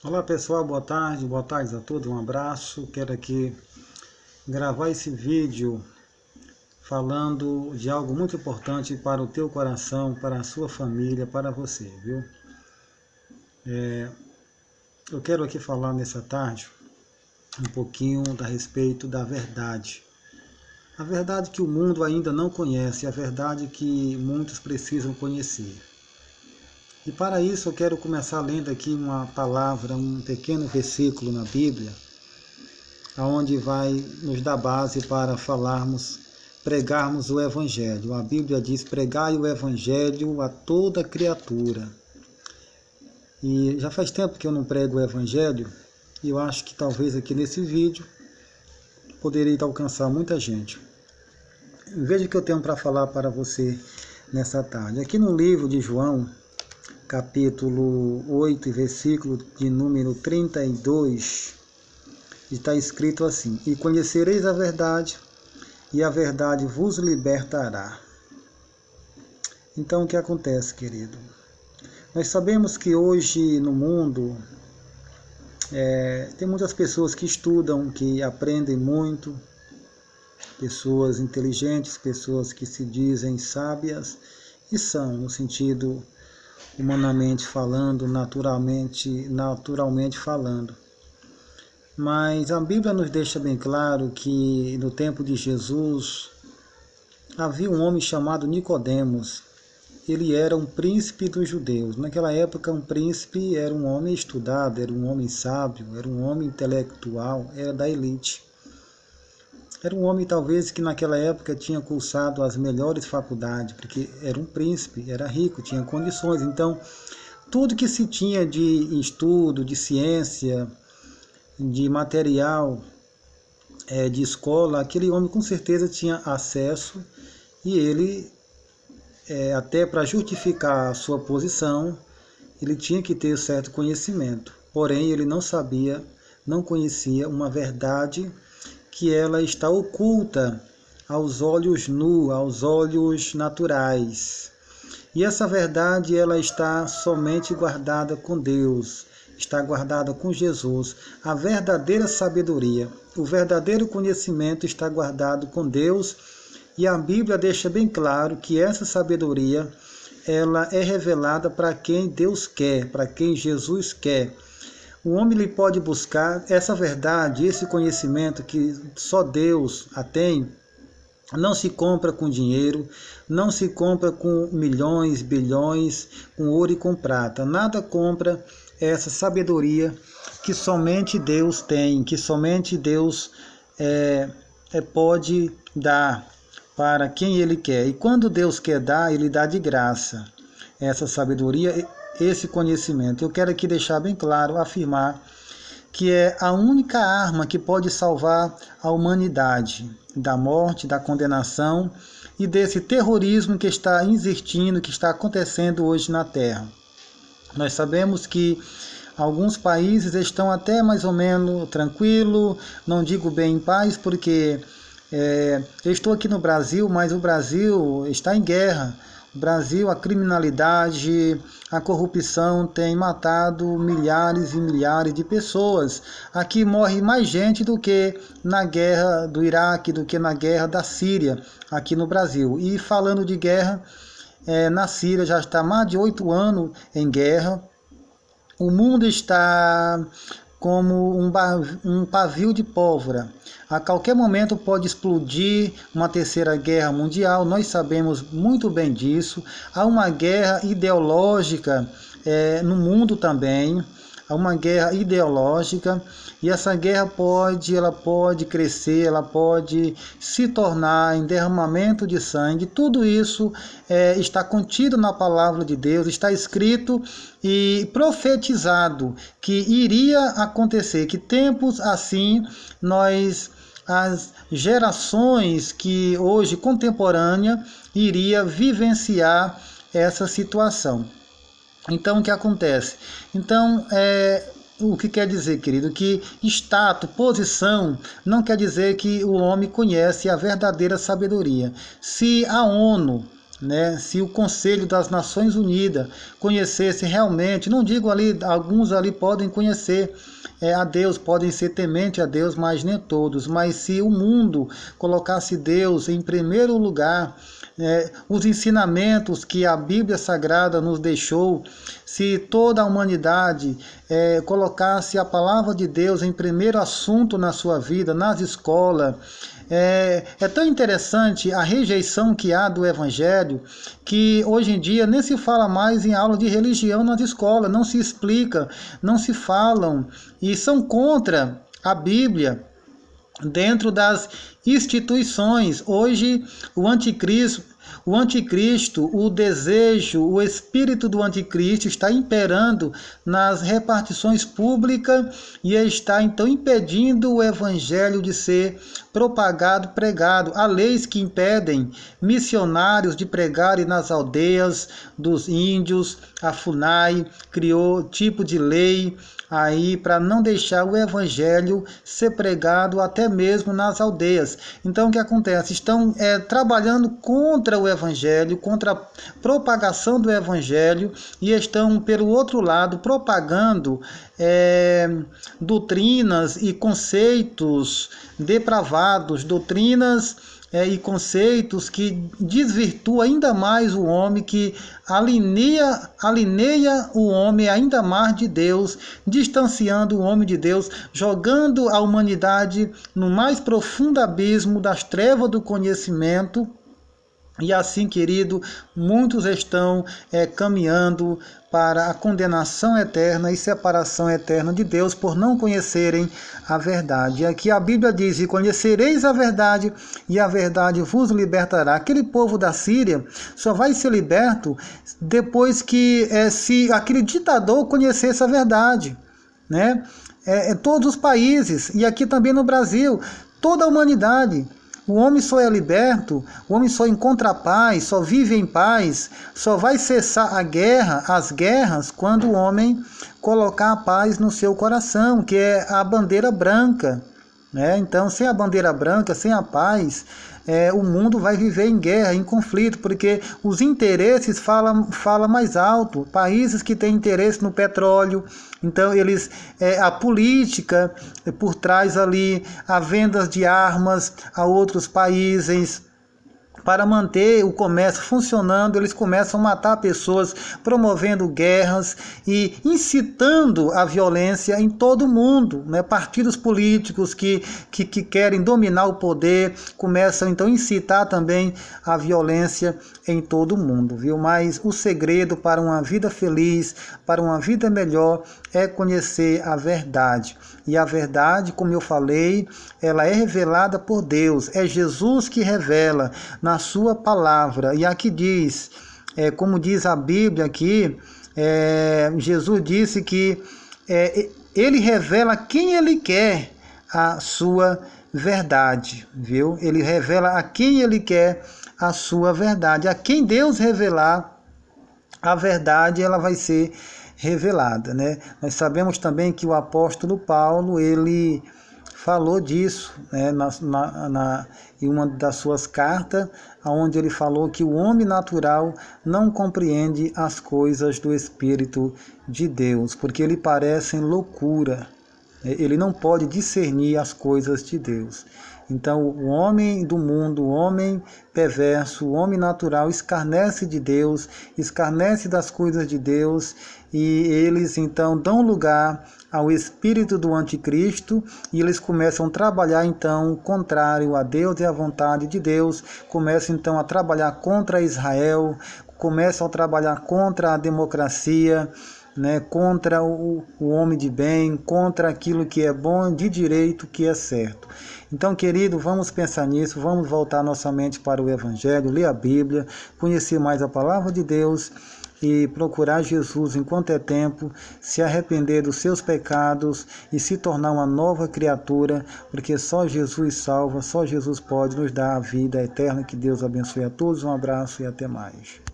Olá pessoal, boa tarde a todos, um abraço. Quero aqui gravar esse vídeo falando de algo muito importante para o teu coração, para a sua família, para você, viu? Eu quero aqui falar nessa tarde um pouquinho a respeito da verdade. A verdade que o mundo ainda não conhece, a verdade que muitos precisam conhecer. E para isso eu quero começar lendo aqui uma palavra, um pequeno versículo na Bíblia, onde vai nos dar base para pregarmos o Evangelho. A Bíblia diz: pregai o Evangelho a toda criatura. E já faz tempo que eu não prego o Evangelho, e eu acho que talvez aqui nesse vídeo poderia alcançar muita gente. Veja o que eu tenho para falar para você nessa tarde. Aqui no livro de João, capítulo 8, versículo de número 32, está escrito assim: e conhecereis a verdade, e a verdade vos libertará. Então o que acontece, querido? Nós sabemos que hoje no mundo tem muitas pessoas que estudam, que aprendem muito, pessoas inteligentes, pessoas que se dizem sábias, e são, no sentido humanamente falando, naturalmente falando. Mas a Bíblia nos deixa bem claro que no tempo de Jesus havia um homem chamado Nicodemos. Ele era um príncipe dos judeus. Naquela época, um príncipe era um homem estudado, era um homem sábio, era um homem intelectual, era da elite. Era um homem, talvez, que naquela época tinha cursado as melhores faculdades, porque era um príncipe, era rico, tinha condições. Então, tudo que se tinha de estudo, de ciência, de material, de escola, aquele homem com certeza tinha acesso, e ele, até para justificar a sua posição, ele tinha que ter certo conhecimento. Porém, ele não conhecia uma verdade que ela está oculta aos olhos nus, aos olhos naturais. E essa verdade ela está somente guardada com Deus, está guardada com Jesus. A verdadeira sabedoria, o verdadeiro conhecimento está guardado com Deus, e a Bíblia deixa bem claro que essa sabedoria ela é revelada para quem Deus quer, para quem Jesus quer. O homem ele pode buscar essa verdade, esse conhecimento que só Deus a tem. Não se compra com dinheiro, não se compra com milhões, bilhões, com ouro e com prata. Nada compra essa sabedoria que somente Deus tem, que somente Deus pode dar para quem Ele quer. E quando Deus quer dar, Ele dá de graça essa sabedoria, esse conhecimento. Eu quero aqui deixar bem claro, afirmar que é a única arma que pode salvar a humanidade da morte, da condenação e desse terrorismo que está existindo, que está acontecendo hoje na Terra. Nós sabemos que alguns países estão até mais ou menos tranquilo, não digo bem em paz, porque eu estou aqui no Brasil, mas o Brasil está em guerra. No Brasil, a criminalidade, a corrupção tem matado milhares e milhares de pessoas. Aqui morre mais gente do que na guerra do Iraque, do que na guerra da Síria, aqui no Brasil. E falando de guerra, na Síria já está mais de 8 anos em guerra. O mundo está como um pavio de pólvora. A qualquer momento pode explodir uma terceira guerra mundial, nós sabemos muito bem disso. Há uma guerra ideológica no mundo também, há uma guerra ideológica, e essa guerra ela pode crescer, ela pode se tornar em derramamento de sangue. Tudo isso está contido na palavra de Deus, está escrito e profetizado que iria acontecer, que tempos assim as gerações que hoje contemporânea iria vivenciar essa situação. Então, o que acontece? Então, o que quer dizer, querido? Que status, posição, não quer dizer que o homem conhece a verdadeira sabedoria. Se a ONU né? Se o Conselho das Nações Unidas conhecesse realmente, não digo ali, alguns ali podem conhecer a Deus, podem ser temente a Deus, mas nem todos. Mas se o mundo colocasse Deus em primeiro lugar, os ensinamentos que a Bíblia Sagrada nos deixou, se toda a humanidade colocasse a palavra de Deus em primeiro assunto na sua vida, nas escolas, é tão interessante a rejeição que há do Evangelho, que hoje em dia nem se fala mais em aula de religião nas escolas, não se explica, não se falam, e são contra a Bíblia dentro das instituições. Hoje o anticristo, o desejo, o espírito do anticristo está imperando nas repartições públicas e está então impedindo o evangelho de ser propagado, pregado. Há leis que impedem missionários de pregarem nas aldeias dos índios. A FUNAI criou tipo de lei aí para não deixar o evangelho ser pregado até mesmo nas aldeias. Então o que acontece? Estão trabalhando contra o evangelho, contra a propagação do evangelho, e estão, pelo outro lado, propagando doutrinas e conceitos depravados, doutrinas e conceitos que desvirtuam ainda mais o homem, que alineia o homem ainda mais de Deus, distanciando o homem de Deus, jogando a humanidade no mais profundo abismo das trevas do conhecimento. E assim, querido, muitos estão caminhando para a condenação eterna e separação eterna de Deus por não conhecerem a verdade. E aqui a Bíblia diz: e conhecereis a verdade, e a verdade vos libertará. Aquele povo da Síria só vai ser liberto depois que se aquele ditador conhecesse a verdade, né? Todos os países, e aqui também no Brasil, toda a humanidade. O homem só é liberto, o homem só encontra a paz, só vive em paz, só vai cessar as guerras, quando o homem colocar a paz no seu coração, que é a bandeira branca, né? Então, sem a bandeira branca, sem a paz, o mundo vai viver em guerra, em conflito, porque os interesses falam mais alto. Países que têm interesse no petróleo, então a política por trás ali, a vendas de armas a outros países. Para manter o comércio funcionando, eles começam a matar pessoas, promovendo guerras e incitando a violência em todo o mundo, né? Partidos políticos que querem dominar o poder começam então a incitar também a violência em todo o mundo, viu? Mas o segredo para uma vida feliz, para uma vida melhor, é conhecer a verdade. E a verdade, como eu falei, ela é revelada por Deus. É Jesus que revela na sua palavra. E aqui diz, como diz a Bíblia aqui, Jesus disse que ele revela quem ele quer a sua verdade, viu? Ele revela a quem ele quer a sua verdade. A quem Deus revelar a verdade, ela vai ser revelada, né? Nós sabemos também que o apóstolo Paulo, ele falou disso, né, em uma das suas cartas, onde ele falou que o homem natural não compreende as coisas do Espírito de Deus, porque lhe parecem loucura. Ele não pode discernir as coisas de Deus. Então, o homem do mundo, o homem perverso, o homem natural escarnece de Deus, escarnece das coisas de Deus, e eles então dão lugar ao espírito do anticristo, e eles começam a trabalhar então contrário a Deus e à vontade de Deus, começam então a trabalhar contra Israel, começam a trabalhar contra a democracia, né, contra o homem de bem, contra aquilo que é bom, de direito, que é certo. Então, querido, vamos pensar nisso, vamos voltar nossa mente para o Evangelho, ler a Bíblia, conhecer mais a Palavra de Deus e procurar Jesus enquanto é tempo, se arrepender dos seus pecados e se tornar uma nova criatura, porque só Jesus salva, só Jesus pode nos dar a vida eterna. Que Deus abençoe a todos, um abraço e até mais.